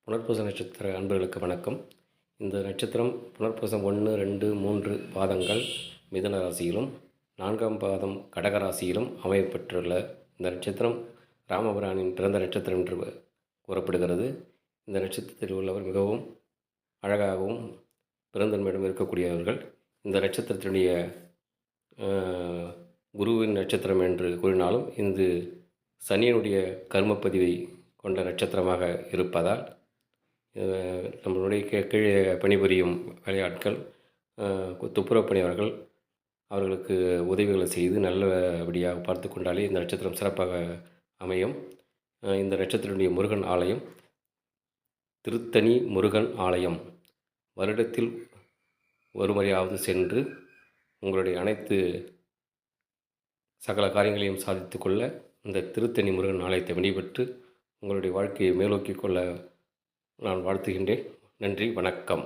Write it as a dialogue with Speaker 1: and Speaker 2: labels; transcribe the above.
Speaker 1: புனர்பூச நட்சத்திர அன்பர்களுக்கு வணக்கம். இந்த நட்சத்திரம் புனர்பூசம் 1, 2, 3 பாதங்கள் மிதுன ராசியிலும் 4ஆம் பாதம் கடக ராசியிலும் அமையப்பெற்றுள்ள இந்த நட்சத்திரம் ராமபிரானின் பிறந்த நட்சத்திரம் என்று கூறப்படுகிறது. இந்த நட்சத்திரத்தில் உள்ளவர் மிகவும் அழகாகவும் பிறந்தன்மையிடம் இருக்கக்கூடியவர்கள். இந்த நட்சத்திரத்தினுடைய குருவின் நட்சத்திரம் என்று கூறினாலும் இது சனியினுடைய கர்மப்பதிவை கொண்ட நட்சத்திரமாக இருப்பதால் நம்மளுடைய கீழே பணிபுரியும் வேலையாட்கள், துப்புரவு பணியாளர்கள் அவர்களுக்கு உதவிகளை செய்து நல்லபடியாக பார்த்து கொண்டாலே இந்த நட்சத்திரம் சிறப்பாக அமையும். இந்த நட்சத்திரனுடைய முருகன் ஆலயம் திருத்தணி முருகன் ஆலயம். வருடத்தில் ஒரு முறையாவது சென்று உங்களுடைய அனைத்து சகல காரியங்களையும் சாதித்து கொள்ள இந்த திருத்தணி முருகன் ஆலயத்தை வழிபட்டு உங்களுடைய வாழ்க்கையை மேலோக்கிக் கொள்ள நான் வாழ்த்துகின்றேன். நன்றி, வணக்கம்.